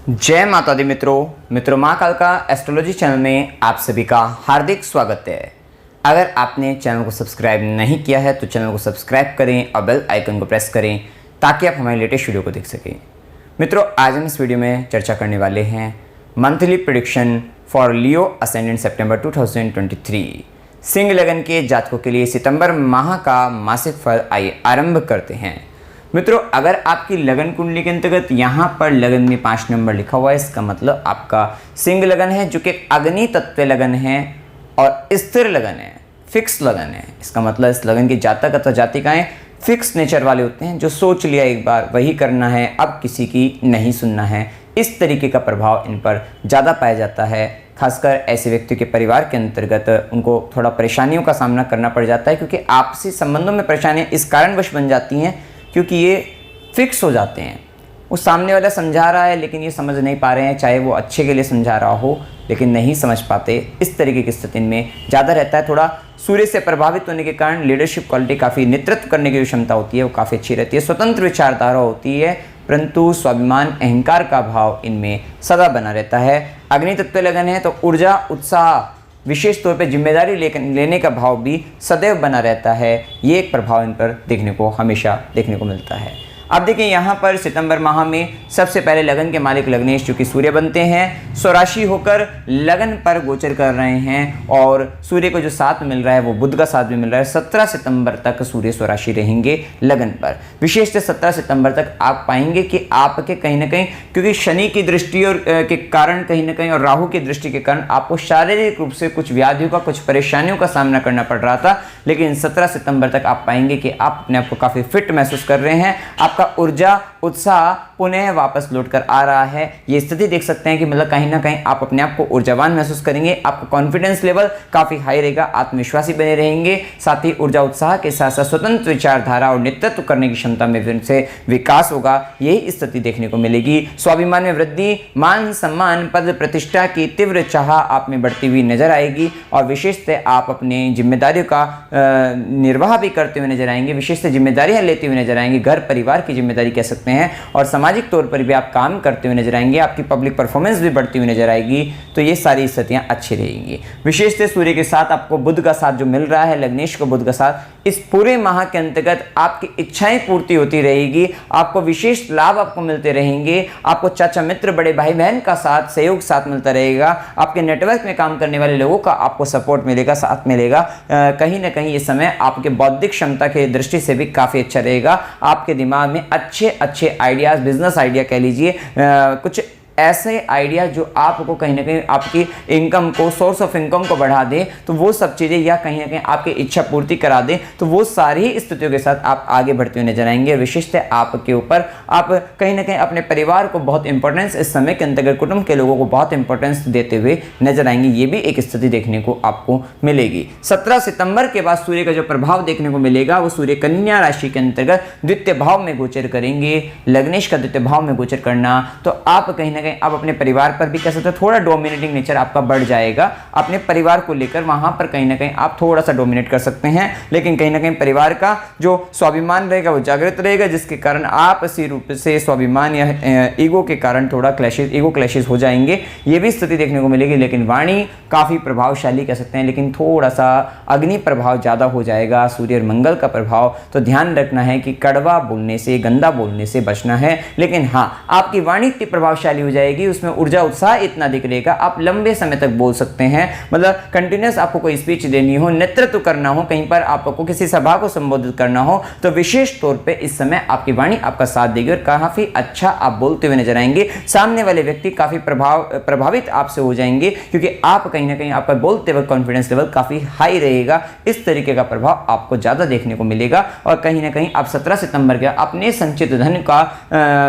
जय माता दी मित्रों माँ काल का एस्ट्रोलॉजी चैनल में आप सभी का हार्दिक स्वागत है। अगर आपने चैनल को सब्सक्राइब नहीं किया है तो चैनल को सब्सक्राइब करें और बेल आइकन को प्रेस करें ताकि आप हमारे लेटेस्ट वीडियो को देख सकें। मित्रों, आज हम इस वीडियो में चर्चा करने वाले हैं monthly prediction for Leo ascendant September 2023। सिंह लगन के जातकों के लिए सितंबर माह का मासिक फल आइए आरंभ करते हैं। मित्रों, अगर आपकी लगन कुंडली के अंतर्गत यहाँ पर लगन में 5 नंबर लिखा हुआ है, इसका मतलब आपका सिंह लगन है जो कि अग्नि तत्व लगन है और स्थिर लगन है, फिक्स लगन है। इसका मतलब इस लगन के जातक अथवा जातिकाएं फिक्स नेचर वाले होते हैं, जो सोच लिया एक बार वही करना है, अब किसी की नहीं सुनना है। इस तरीके का प्रभाव इन पर ज़्यादा पाया जाता है। खासकर ऐसे व्यक्ति के परिवार के अंतर्गत उनको थोड़ा परेशानियों का सामना करना पड़ जाता है, क्योंकि आपसी संबंधों में परेशानियाँ इस कारणवश बन जाती हैं क्योंकि ये फिक्स हो जाते हैं। वो सामने वाला समझा रहा है लेकिन ये समझ नहीं पा रहे हैं, चाहे वो अच्छे के लिए समझा रहा हो लेकिन नहीं समझ पाते। इस तरीके की स्थिति में ज़्यादा रहता है। थोड़ा सूर्य से प्रभावित होने के कारण लीडरशिप क्वालिटी, काफ़ी नेतृत्व करने की जो क्षमता होती है वो काफ़ी अच्छी रहती है। स्वतंत्र विचारधारा होती है, परंतु स्वाभिमान अहंकार का भाव इनमें सदा बना रहता है। अग्नि तत्व लगन है तो ऊर्जा, उत्साह, विशेष तौर पे जिम्मेदारी लेने का भाव भी सदैव बना रहता है। ये एक प्रभाव इन पर देखने को हमेशा देखने को मिलता है। अब देखिए, यहाँ पर सितंबर माह में सबसे पहले लगन के मालिक लग्नेश जो कि सूर्य बनते हैं, स्वराशि होकर लगन पर गोचर कर रहे हैं और सूर्य को जो साथ मिल रहा है वो बुध का साथ भी मिल रहा है। 17 सितंबर तक सूर्य स्वराशि रहेंगे लगन पर। विशेषतः 17 सितंबर तक आप पाएंगे कि आपके कहीं ना कहीं, क्योंकि शनि की दृष्टि और के कारण कहीं ना कहीं और राहु की दृष्टि के कारण आपको शारीरिक रूप से कुछ व्याधियों का, कुछ परेशानियों का सामना करना पड़ रहा था, लेकिन 17 सितंबर तक आप पाएंगे कि आप अपने आप को काफ़ी फिट महसूस कर रहे हैं। आपका ऊर्जा, उत्साह पुनः वापस लौट कर आ रहा है। ये स्थिति देख सकते हैं कि मतलब कहीं ना कहीं आप अपने आप को ऊर्जावान महसूस करेंगे। आपका कॉन्फिडेंस लेवल काफ़ी हाई रहेगा, आत्मविश्वासी बने रहेंगे। साथ ही ऊर्जा, उत्साह के साथ साथ स्वतंत्र विचारधारा और नेतृत्व करने की क्षमता में फिर से विकास होगा। यही स्थिति देखने को मिलेगी। स्वाभिमान में वृद्धि, मान सम्मान, पद प्रतिष्ठा की तीव्र चाह आप में बढ़ती हुई नजर आएगी और विशेषतः आप अपनी जिम्मेदारियों का निर्वाह भी करते हुए नजर आएंगे। विशेषतः जिम्मेदारियां लेते हुए नजर आएंगे, घर परिवार की जिम्मेदारी कह सकते हैं, और सामाजिक तौर पर भी आप काम करते हुए नजर आएंगे। आपकी पब्लिक परफॉर्मेंस भी बढ़ती हुई नजर आएगी। तो ये सारी स्थितियां अच्छी रहेंगी। विशेषतः सूर्य के साथ आपको बुध का साथ जो मिल रहा है, लग्नेश को बुध का साथ, इस पूरे माह के अंतर्गत आपकी इच्छाएं पूर्ति होती रहेगी। आपको विशेष लाभ आपको मिलते रहेंगे। आपको चाचा, मित्र, बड़े भाई बहन का साथ, सहयोग साथ मिलता रहेगा। आपके नेटवर्क में काम करने वाले लोगों का आपको सपोर्ट मिलेगा, साथ मिलेगा। कहीं ना कहीं ये समय आपके बौद्धिक क्षमता की दृष्टि से भी काफ़ी अच्छा रहेगा। आपके दिमाग में अच्छे आइडियाज़, बिजनेस आइडिया कह लीजिए, कुछ ऐसे आइडिया जो आपको कहीं ना कहीं आपकी इनकम को, सोर्स ऑफ इनकम को बढ़ा दे, तो वो सब चीज़ें, या कहीं ना कहीं आपकी इच्छा पूर्ति करा दे, तो वो सारी स्थितियों के साथ आप आगे बढ़ते हुए नजर आएंगे। विशेषतः आपके ऊपर आप कहीं ना कहीं अपने परिवार को बहुत इंपॉर्टेंस, इस समय के अंतर्गत कुटुंब के लोगों को बहुत इंपॉर्टेंस देते हुए नजर आएंगे। ये भी एक स्थिति देखने को आपको मिलेगी। 17 सितंबर के बाद सूर्य का जो प्रभाव देखने को मिलेगा वो सूर्य कन्या राशि के अंतर्गत द्वितीय भाव में गोचर करेंगे। लग्नेश का द्वितीय भाव में गोचर करना, तो आप कहीं आप अपने परिवार पर भी कह सकते हैं, थोड़ा डोमिनेटिंग नेचर आपका बढ़ जाएगा। अपने परिवार को लेकर वहां पर कहीं ना कहीं आप थोड़ा सा डोमिनेट कर सकते हैं, लेकिन कहीं ना कहीं परिवार का जो स्वाभिमान रहेगा वो जागृत रहेगा, जिसके कारण आप इसी रूप से स्वाभिमान या ईगो के कारण थोड़ा ईगो क्लैशेस हो जाएंगे। ये भी स्थिति देखने को मिलेगी। लेकिन वाणी काफ़ी प्रभावशाली कह सकते हैं, लेकिन थोड़ा सा अग्नि प्रभाव ज़्यादा हो जाएगा, सूर्य और मंगल का प्रभाव। तो ध्यान रखना है कि कड़वा बोलने से, गंदा बोलने से बचना है। लेकिन हाँ, आपकी वाणी इतनी प्रभावशाली हो जाएगी, उसमें ऊर्जा, उत्साह इतना दिख रहेगा, आप लंबे समय तक बोल सकते हैं। मतलब कंटिन्यूस आपको कोई स्पीच देनी हो, नेतृत्व करना हो, कहीं पर आपको किसी सभा को संबोधित करना हो, तो विशेष तौर पे इस समय आपकी वाणी आपका साथ देगी और काफी अच्छा आप बोलते हुए नजर आएंगे। सामने वाले व्यक्ति काफी प्रभावित आपसे हो जाएंगे, क्योंकि आप कहीं ना कहीं आपका बोलते वक्त कॉन्फिडेंस लेवल काफी हाई रहेगा। इस तरीके का प्रभाव आपको ज्यादा देखने को मिलेगा। और कहीं ना कहीं आप 17 सितंबर के अपने संचित धन का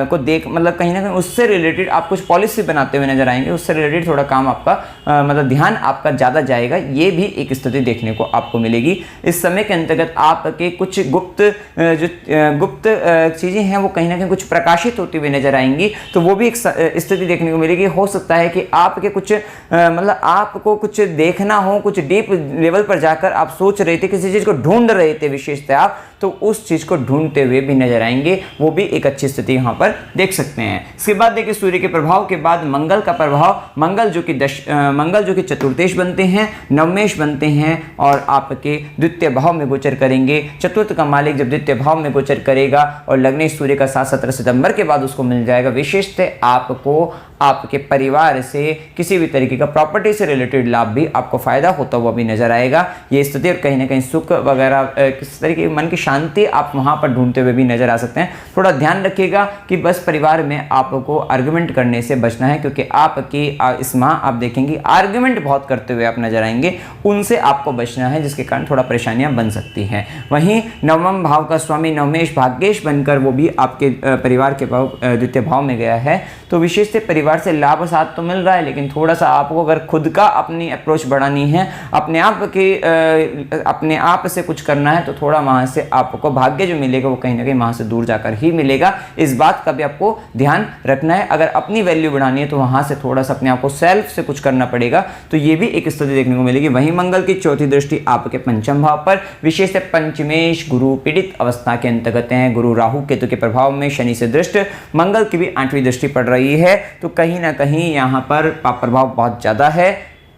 को देख, मतलब कहीं ना कहीं उससे रिलेटेड आप कुछ पॉलिसी बनाते हुए नजर आएंगे। उससे रिलेटेड थोड़ा काम आपका मतलब ध्यान आपका ज़्यादा जाएगा। ये भी एक स्थिति देखने को आपको मिलेगी। इस समय के अंतर्गत आपके कुछ गुप्त चीज़ें हैं वो कहीं ना कहीं कुछ प्रकाशित होती हुई नजर आएंगी, तो वो भी एक स्थिति देखने को मिलेगी। हो सकता है कि आपके कुछ मतलब आपको कुछ देखना हो, कुछ डीप लेवल पर जाकर आप सोच रहे थे, किसी चीज़ को ढूंढ रहे थे विशेषतः आप, तो उस चीज़ को ढूंढते हुए भी नजर आएंगे, वो भी एक अच्छी स्थिति यहाँ पर देख सकते हैं। इसके बाद देखिए सूर्य के प्रभाव के बाद मंगल का प्रभाव, मंगल जो कि चतुर्थेश बनते हैं, नवमेश बनते हैं और आपके द्वितीय भाव में गोचर करेंगे। चतुर्थ का मालिक जब द्वितीय भाव में गोचर करेगा और लग्नेश सूर्य का साथ 17 सितंबर के बाद उसको मिल जाएगा, विशेषतः आपको आपके परिवार से किसी भी तरीके का प्रॉपर्टी से रिलेटेड लाभ भी आपको फायदा होता हुआ भी नजर आएगा ये स्थिति। और कहीं ना कहीं सुख वगैरह किस तरीके की मन की शांति आप वहां पर ढूंढते हुए भी नजर आ सकते हैं। थोड़ा ध्यान रखिएगा कि बस परिवार में आपको आर्गुमेंट करने से बचना है, क्योंकि आपकी इस माह आप देखेंगे आर्गुमेंट बहुत करते हुए आप नजर आएंगे, उनसे आपको बचना है, जिसके कारण थोड़ा परेशानियां बन सकती हैं। वहीं नवम भाव का स्वामी नवमेश भाग्येश बनकर वो भी आपके परिवार के द्वितीय भाव में गया है, तो विशेष से परिवार से लाभ साथ तो मिल रहा है, लेकिन थोड़ा सा आपको अगर खुद का अपनी अप्रोच बढ़ानी है, अपने आप से कुछ करना है, तो थोड़ा वहां से आपको भाग्य जो मिलेगा वो कहीं ना कहीं वहां से दूर जाकर ही मिलेगा। इस बात का भी आपको ध्यान रखना है। अगर अपनी वैल्यू बढ़ानी है तो वहां से थोड़ा सा अपने आप को सेल्फ से कुछ करना पड़ेगा, तो ये भी एक स्थिति देखने को मिलेगी। वहीं मंगल की चौथी दृष्टि आपके पंचम भाव पर, विशेष पंचमेश गुरु पीड़ित अवस्था के अंतर्गत है। गुरु राहु केतु के प्रभाव में शनि से दृष्ट, मंगल की भी 8वीं दृष्टि पड़ रही है, तो कहीं ना कहीं यहाँ पर प्रभाव बहुत ज्यादा है।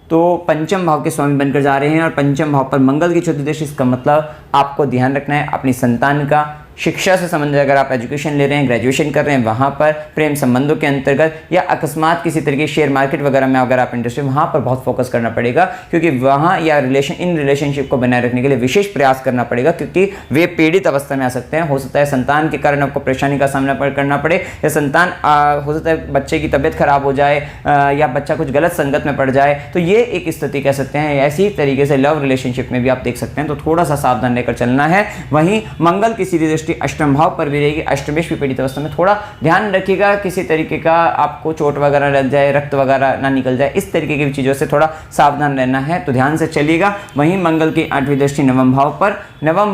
तो पंचम भाव के स्वामी बनकर जा रहे हैं और पंचम भाव पर मंगल की चौथी दृष्टि, इसका मतलब आपको ध्यान रखना है अपनी संतान का, शिक्षा से संबंधित अगर आप एजुकेशन ले रहे हैं, ग्रेजुएशन कर रहे हैं, वहाँ पर प्रेम संबंधों के अंतर्गत या अकस्मात किसी तरीके शेयर मार्केट वगैरह में अगर आप इंटरेस्टेड, वहाँ पर बहुत फोकस करना पड़ेगा, क्योंकि वहाँ या रिलेशनशिप को बनाए रखने के लिए विशेष प्रयास करना पड़ेगा, क्योंकि वे पीड़ित अवस्था में आ सकते हैं। हो सकता है संतान के कारण आपको परेशानी का सामना करना पड़े, या संतान हो सकता है बच्चे की तबीयत खराब हो जाए या बच्चा कुछ गलत संगत में पड़ जाए, तो ये एक स्थिति कह सकते हैं। ऐसी तरीके से लव रिलेशनशिप में भी आप देख सकते हैं, तो थोड़ा सा सावधान लेकर चलना है। वहीं मंगल की सीधी दृष्टि अष्टम भाव पर भी रहेगी, अष्टमेश भी पीड़ित अवस्था में, थोड़ा ध्यान रखिएगा किसी तरीके का आपको चोट वगैरह लग जाए, रक्त वगैरह ना निकल जाए, इस तरीके की चीजों से थोड़ा सावधान रहना है, तो ध्यान से चलिएगा। वहीं मंगल की 8वीं दृष्टि नवम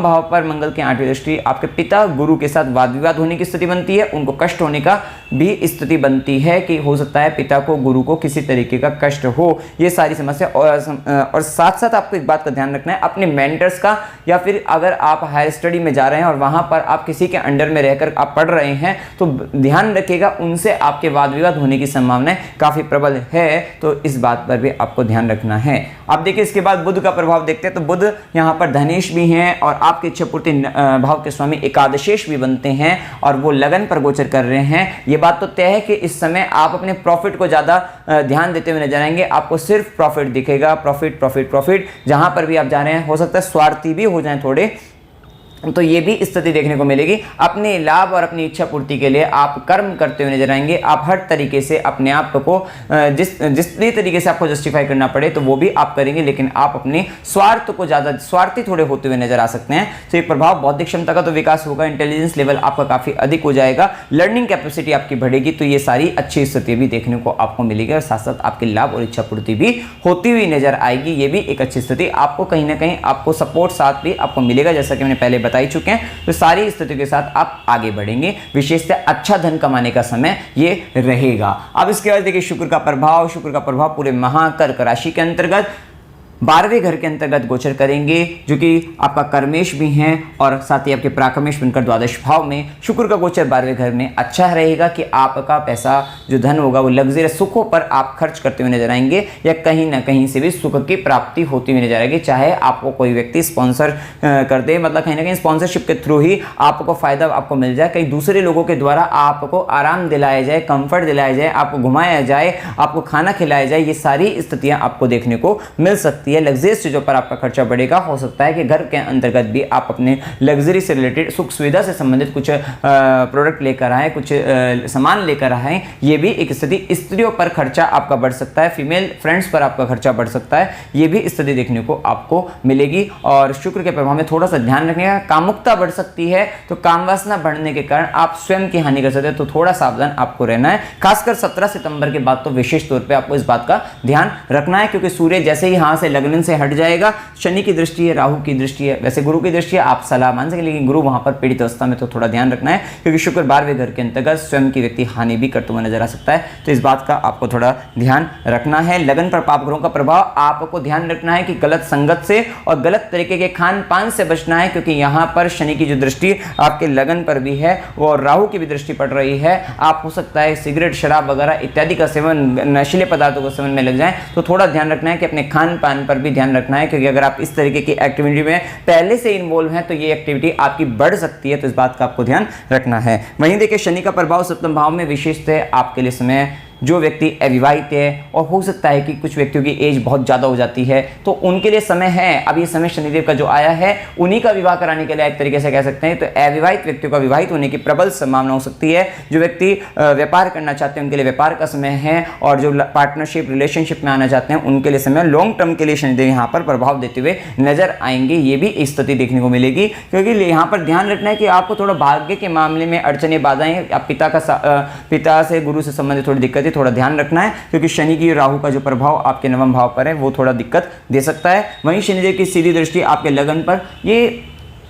भाव पर मंगल की 8वीं दृष्टि आपके पिता गुरु के साथ वाद विवाद होने की स्थिति बनती है, उनको कष्ट होने का भी स्थिति बनती है कि हो सकता है पिता को गुरु को किसी तरीके का कष्ट हो, ये सारी समस्या। और साथ साथ आपको एक बात का ध्यान रखना है अपने मेंटर्स का, या फिर अगर आप हायर स्टडी में जा रहे हैं और वहां पर आप किसी के अंडर में रहकर आप पढ़ रहे हैं, तो ध्यान रखिएगा उनसे आपके वाद विवाद होने की संभावना काफी प्रबल है, तो इस बात पर भी आपको ध्यान रखना है। आप देखिए इसके बाद बुध का प्रभाव देखते हैं, तो बुध यहाँ पर धनेश भी हैं और आपके इच्छा पूर्ति भाव के स्वामी एकादशेश भी बनते हैं और वो लगन पर गोचर कर रहे हैं। ये बात तो तय है कि इस समय आप अपने प्रॉफिट को ज्यादा ध्यान देते हुए नजर आएंगे, आपको सिर्फ प्रॉफिट दिखेगा, प्रॉफिट प्रॉफिट प्रॉफिट। जहां पर भी आप जा रहे हैं हो सकता है स्वार्थी भी हो जाएं थोड़े, तो ये भी स्थिति देखने को मिलेगी। अपने लाभ और अपनी इच्छा पूर्ति के लिए आप कर्म करते हुए नजर आएंगे। आप हर तरीके से अपने आप को जिस तरीके से आपको जस्टिफाई करना पड़े तो वो भी आप करेंगे, लेकिन आप अपने स्वार्थ को ज्यादा स्वार्थी थोड़े होते हुए नजर आ सकते हैं। तो ये प्रभाव बौद्धिक क्षमता का तो विकास होगा, इंटेलिजेंस लेवल आपका काफी अधिक हो जाएगा, लर्निंग कैपेसिटी आपकी बढ़ेगी, तो ये सारी अच्छी स्थिति भी देखने को आपको मिलेगी और साथ साथ आपके लाभ और इच्छा पूर्ति भी होती हुई नजर आएगी। ये भी एक अच्छी स्थिति आपको कहीं ना कहीं आपको सपोर्ट साथ भी आपको मिलेगा, जैसा कि मैंने पहले बता ही चुके हैं। तो सारी स्थिति के साथ आप आगे बढ़ेंगे, विशेषतः अच्छा धन कमाने का समय ये रहेगा। अब इसके बाद देखिए शुक्र का प्रभाव पूरे महाकर्क राशि के अंतर्गत 12वें घर के अंतर्गत गोचर करेंगे, जो कि आपका कर्मेश भी हैं और साथ ही आपके प्राकमेश बनकर द्वादश भाव में। शुक्र का गोचर 12वें घर में अच्छा रहेगा कि आपका पैसा जो धन होगा वो लग्जरियस सुखों पर आप खर्च करते हुए नजर आएंगे, या कहीं ना कहीं से भी सुख की प्राप्ति होती हुई नजर आएगी। चाहे आपको कोई व्यक्ति स्पॉन्सर कर दे, मतलब कहीं ना कहीं स्पॉन्सरशिप के थ्रू ही आपको फायदा आपको मिल जाए, कहीं दूसरे लोगों के द्वारा आपको आराम दिलाया जाए, कंफर्ट दिलाया जाए, आपको घुमाया जाए, आपको खाना खिलाया जाए, ये सारी स्थितियां आपको देखने को मिल सकती है। लग्जरियस चीजों पर आपका खर्चा बढ़ेगा। हो सकता है कि घर के अंतर्गत भी आप अपने लग्जरी से रिलेटेड सुख सुविधा से संबंधित कुछ प्रोडक्ट लेकर आए, कुछ सामान लेकर आए, ये भी एक स्थिति। स्त्रियों पर खर्चा आपका बढ़ सकता है, फीमेल फ्रेंड्स पर आपका खर्चा बढ़ सकता है, ये भी स्थिति देखने को आपको मिलेगी। और शुक्र के प्रभाव में थोड़ा सा ध्यान रखने का, कामुकता बढ़ सकती है, तो काम वासना बढ़ने के कारण आप स्वयं की हानि कर सकते हैं, तो थोड़ा सावधान आपको रहना है। खासकर 17 सितंबर के बाद तो विशेष तौर पे आपको इस बात का ध्यान रखना है, क्योंकि सूर्य जैसे ही यहां से लगन से हट जाएगा। शनि की दृष्टि है, राहु की दृष्टि है, वैसे गुरु की दृष्टि है, आप सलाह मान सके, लेकिन गुरु वहां पर पीड़ित अवस्था में, तो थोड़ा ध्यान रखना है, क्योंकि शुक्र 12वें घर के अंतर्गत स्वयं की व्यक्ति हानि भी करते हुए नजर आ सकता है। तो इस बात का आपको थोड़ा ध्यान रखना है। लगन पर पाप ग्रहों का प्रभाव, आपको ध्यान रखना है कि गलत संगत से और गलत तरीके के खान पान से बचना है, क्योंकि यहाँ पर शनि की जो दृष्टि आपके लगन पर भी है वो राहु की भी दृष्टि पड़ रही है। आप हो सकता है सिगरेट, शराब वगैरह इत्यादि का सेवन, नशीले पदार्थों का सेवन में लग जाएं, तो थोड़ा ध्यान रखना है कि अपने खान पान पर भी ध्यान रखना है, क्योंकि अगर आप इस तरीके की एक्टिविटी में पहले से इन्वॉल्व हैं तो ये एक्टिविटी आपकी बढ़ सकती है। तो इस बात का आपको ध्यान रखना है। वहीं देखिए शनि का प्रभाव सप्तम भाव में विशेषतः है आपके लिए समय, जो व्यक्ति अविवाहित है और हो सकता है कि कुछ व्यक्तियों की एज बहुत ज़्यादा हो जाती है, तो उनके लिए समय है। अब ये समय शनिदेव का जो आया है उन्हीं का विवाह कराने के लिए एक तरीके से कह सकते हैं। तो अविवाहित व्यक्तियों का विवाहित होने की प्रबल संभावना हो सकती है। जो व्यक्ति व्यापार करना चाहते हैं उनके लिए व्यापार का समय है, और जो पार्टनरशिप रिलेशनशिप में आना चाहते हैं उनके लिए समय, लॉन्ग टर्म के लिए शनिदेव यहाँ पर प्रभाव देते हुए नजर आएंगे। ये भी स्थिति देखने को मिलेगी, क्योंकि यहाँ पर ध्यान रखना है कि आपको थोड़ा भाग्य के मामले में अड़चने, बाधाएं, आप पिता से, गुरु से संबंधित थोड़ी दिक्कतें, थोड़ा ध्यान रखना है, क्योंकि शनि की राहु का जो प्रभाव आपके नवम भाव पर है वो थोड़ा दिक्कत दे सकता है। वहीं शनिदेव की सीधी दृष्टि आपके लगन पर ये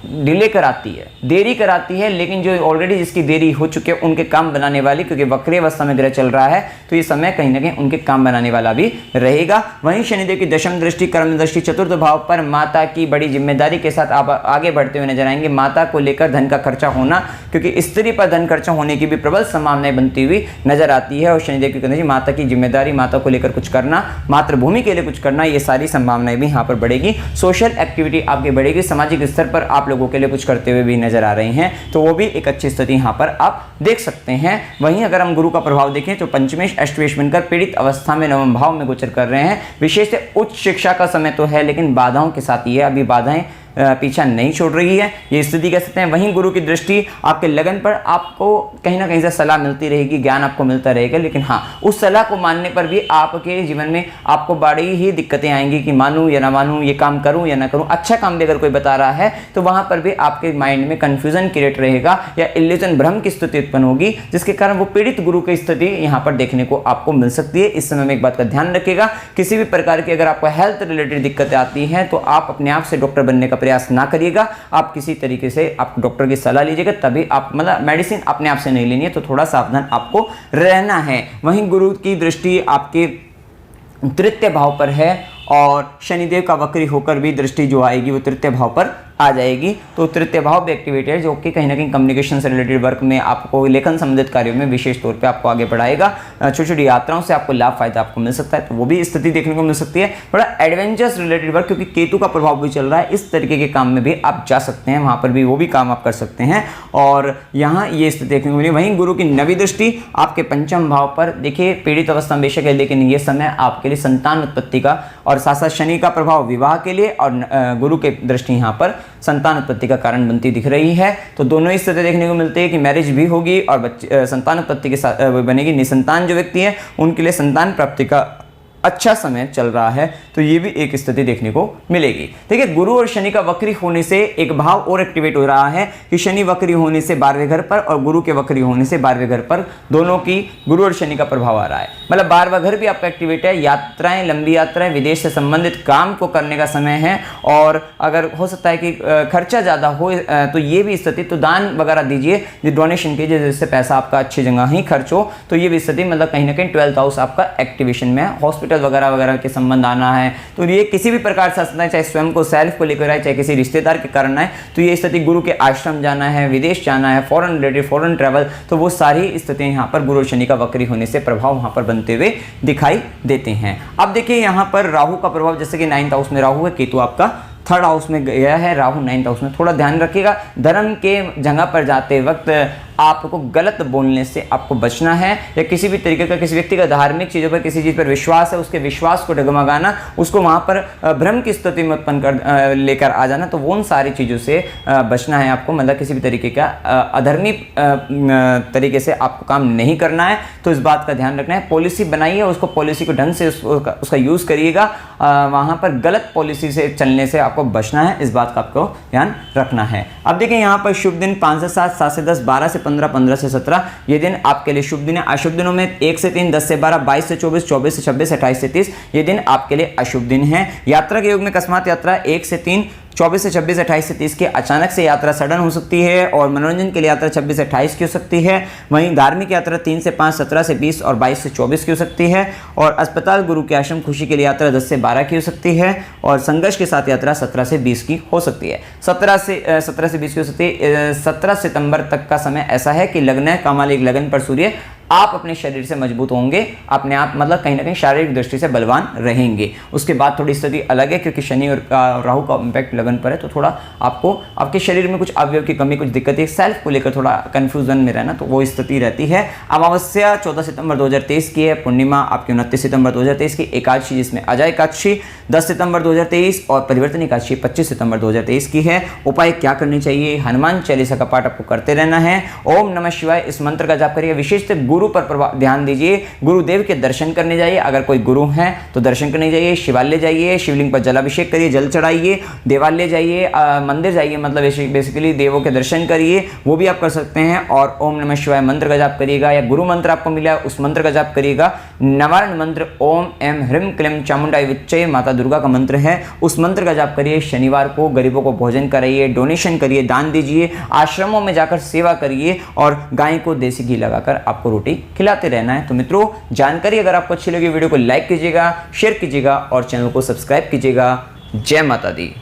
डिले कराती है, देरी कराती है, लेकिन जो ऑलरेडी जिसकी देरी हो चुकी है उनके काम बनाने वाली, क्योंकि वक्री अवस्था में ग्रह चल रहा है तो ये समय कहीं ना कहीं उनके काम बनाने वाला भी रहेगा। वहीं शनिदेव की दशम दृष्टि, कर्म दृष्टि चतुर्थ भाव पर माता की बड़ी जिम्मेदारी के साथ आप आगे बढ़ते हुए नजर आएंगे। माता को लेकर धन का खर्चा होना, क्योंकि स्त्री पर धन खर्चा होने की भी प्रबल संभावनाएं बनती हुई नजर आती है। और शनिदेव की कंजरी, माता की जिम्मेदारी, माता को लेकर कुछ करना, मातृभूमि के लिए कुछ करना, ये सारी संभावनाएं भी यहाँ पर बढ़ेगी। सोशल एक्टिविटी आपकी बढ़ेगी, सामाजिक स्तर पर आप लोगों के लिए कुछ करते हुए भी नजर आ रहे हैं, तो वो भी एक अच्छी स्थिति यहां पर आप देख सकते हैं। वहीं अगर हम गुरु का प्रभाव देखें तो पंचमेश अष्टमेश बनकर पीड़ित अवस्था में नवम भाव में गोचर कर रहे हैं। विशेष उच्च शिक्षा का समय तो है, लेकिन बाधाओं के साथ ये अभी बाधाएं पीछा नहीं छोड़ रही है, ये स्थिति कह सकते हैं। वहीं गुरु की दृष्टि आपके लगन पर, आपको कहीं ना कहीं से सलाह मिलती रहेगी, ज्ञान आपको मिलता रहेगा, लेकिन हाँ उस सलाह को मानने पर भी आपके जीवन में आपको बड़ी ही दिक्कतें आएंगी कि मानूं या ना मानूं, ये काम करूं या ना करूं। अच्छा काम भी अगर कोई बता रहा है तो वहां पर भी आपके माइंड में कंफ्यूजन क्रिएट रहेगा या इल्यूजन, भ्रम की स्थिति उत्पन्न होगी, जिसके कारण वो पीड़ित गुरु की स्थिति यहाँ पर देखने को आपको मिल सकती है। इस समय में एक बात का ध्यान रखिएगा, किसी भी प्रकार की अगर आपको हेल्थ रिलेटेड दिक्कतें आती हैं तो आप अपने आप से डॉक्टर बनने का प्रयास ना करिएगा। आप किसी तरीके से आप डॉक्टर की सलाह लीजिएगा, तभी आप, मतलब मेडिसिन अपने आप से नहीं लेनी है, तो थोड़ा सावधान आपको रहना है। वहीं गुरु की दृष्टि आपके तृतीय भाव पर है, और शनिदेव का वक्री होकर भी दृष्टि जो आएगी वो तृतीय भाव पर आ जाएगी। तो तृतीय भाव भी एक्टिवेटेड, जो कि कहीं ना कहीं कम्युनिकेशन से रिलेटेड वर्क में, आपको लेखन संबंधित कार्यों में विशेष तौर पे आपको आगे बढ़ाएगा। छोटी छोटी यात्राओं से आपको लाभ फायदा आपको मिल सकता है, तो वो भी स्थिति देखने को मिल सकती है। थोड़ा एडवेंचर्स रिलेटेड वर्क, क्योंकि केतु का प्रभाव भी चल रहा है, इस तरीके के काम में भी आप जा सकते हैं, वहां पर भी वो भी काम आप कर सकते हैं, और यहाँ ये स्थिति देखने को मिली। वहीं गुरु की नवी दृष्टि आपके पंचम भाव पर, देखिए पीड़ित अवस्था बेशक है, लेकिन ये समय आपके लिए संतान उत्पत्ति का, और साथ साथ शनि का प्रभाव विवाह के लिए, और गुरु के दृष्टि यहाँ पर संतान उत्पत्ति का कारण बनती दिख रही है। तो दोनों ही स्थिति देखने को मिलती है कि मैरिज भी होगी और बच्चे संतान उत्पत्ति के साथ बनेगी। निसंतान जो व्यक्ति है उनके लिए संतान प्राप्ति का अच्छा समय चल रहा है, तो ये भी एक स्थिति देखने को मिलेगी। देखिए गुरु और शनि का वक्री होने से एक भाव और एक्टिवेट हो रहा है कि शनि वक्री होने से 12वें घर पर और गुरु के वक्री होने से 12वें घर पर, दोनों की गुरु और शनि का प्रभाव आ रहा है। मतलब 12वां घर भी आपका एक्टिवेट है, यात्राएं, लंबी यात्राएं, विदेश से संबंधित काम को करने का समय है, और अगर हो सकता है कि खर्चा ज़्यादा हो तो ये भी स्थिति, तो दान वगैरह दीजिए, डोनेशन कीजिए, जिससे पैसा आपका अच्छी जगह ही खर्च हो, तो ये भी स्थिति मतलब कहीं ना कहीं 12th हाउस आपका एक्टिवेशन में, हॉस्पिटल वगैरह वगैरह के संबंध आना है, तो ये किसी भी प्रकार से सकता है, चाहे स्वयं को सेल्फ को लेकर आए, चाहे किसी रिश्तेदार के कारण आए, तो ये स्थिति गुरु के आश्रम जाना है, विदेश जाना है, फॉरेन रिलेटेड, फॉरेन ट्रैवल, तो वो सारी स्थितियां यहाँ पर गुरु शनि का वक्री होने से प्रभाव वहां पर बनते हुए दिखाई देते हैं। अब देखिए यहाँ पर राहु का प्रभाव, जैसे कि 9th हाउस में राहु है, केतु आपका 3rd हाउस में गया है, राहु 9th हाउस में, थोड़ा ध्यान रखिएगा। धर्म के जगह पर जाते वक्त आपको गलत बोलने से आपको बचना है, या किसी भी तरीके का किसी व्यक्ति का धार्मिक चीज़ों पर, किसी चीज़ पर विश्वास है, उसके विश्वास को डगमगाना, उसको वहाँ पर भ्रम की स्थिति में उत्पन्न कर लेकर आ जाना, तो वो उन सारी चीज़ों से बचना है आपको। मतलब किसी भी तरीके का अधर्मी तरीके से आपको काम नहीं करना है, तो इस बात का ध्यान रखना है। पॉलिसी बनाइए, उसको पॉलिसी को ढंग से उसका यूज़ करिएगा, वहाँ पर गलत पॉलिसी से चलने से आपको बचना है, इस बात का आपको ध्यान रखना है। अब देखिए यहाँ पर शुभ दिन 5 से 7, 7 से 10, 12 से 15, 15 से 17 ये दिन आपके लिए शुभ दिन है। अशुभ दिनों में 1 से 3, 10 से 12, 22 से 24, 24 से 26, 28 से 30 ये दिन आपके लिए अशुभ दिन है। यात्रा के योग में अकस्मात यात्रा 1 से 3, 24 से 26, 28 से 30 की अचानक से यात्रा सडन हो सकती है और मनोरंजन के लिए यात्रा 26 से 28 की हो सकती है। वहीं धार्मिक यात्रा 3 से 5, 17 से 20 और 22 से 24 की हो सकती है। और अस्पताल, गुरु के आश्रम, खुशी के लिए यात्रा 10 से 12 की हो सकती है। और संघर्ष के साथ यात्रा 17 से 20 की हो सकती है। 17 से 20 की हो सकती है। 17 सितंबर तक का समय ऐसा है कि लग्न है, कामालिक लगन पर सूर्य, आप अपने शरीर से मजबूत होंगे, अपने आप मतलब कहीं ना कहीं शारीरिक दृष्टि से बलवान रहेंगे। उसके बाद थोड़ी स्थिति अलग है क्योंकि शनि और राहु का इम्पैक्ट लगन पर है, तो थोड़ा आपको आपके शरीर में कुछ अवयव की कमी, कुछ दिक्कतें, सेल्फ को लेकर थोड़ा कंफ्यूजन में रहना, तो वो स्थिति रहती है। अमावस्या 14 सितंबर 2023 की है, पूर्णिमा आपकी 29 सितंबर 2023 की, एकादशी जिसमें अजय एकादशी 10 सितंबर 2023 और परिवर्तन एकादशी 25 सितंबर 2023 की है। उपाय क्या करनी चाहिए? हनुमान चालीसा का पाठ आपको करते रहना है। ओम नमः शिवाय इस मंत्र का जाप करिए। विशेषतः गुरु पर ध्यान दीजिए, गुरुदेव के दर्शन करने जाइए, अगर कोई गुरु हैं तो दर्शन करने जाइए, शिवालय जाइए, शिवलिंग पर जलाभिषेक करिए, जल चढ़ाइए, देवालय जाइए, मंदिर जाइए, मतलब बेसिकली देवों के दर्शन करिए, वो भी आप कर सकते हैं। और ओम नमः शिवाय मंत्र का जाप करिएगा, या गुरु मंत्र आपको मिला उस मंत्र का जाप करिएगा। नवारण मंत्र ओम एम ह्रीम क्लीम चामुंडाई विच्चे माता दुर्गा का मंत्र है, उस मंत्र का जाप करिए। शनिवार को गरीबों को भोजन कराइए, डोनेशन करिए, दान दीजिए, आश्रमों में जाकर सेवा करिए और गाय को देसी घी लगाकर आपको रोटी खिलाते रहना है। तो मित्रों, जानकारी अगर आपको अच्छी लगी वीडियो को लाइक कीजिएगा, शेयर कीजिएगा और चैनल को सब्सक्राइब कीजिएगा। जय माता दी।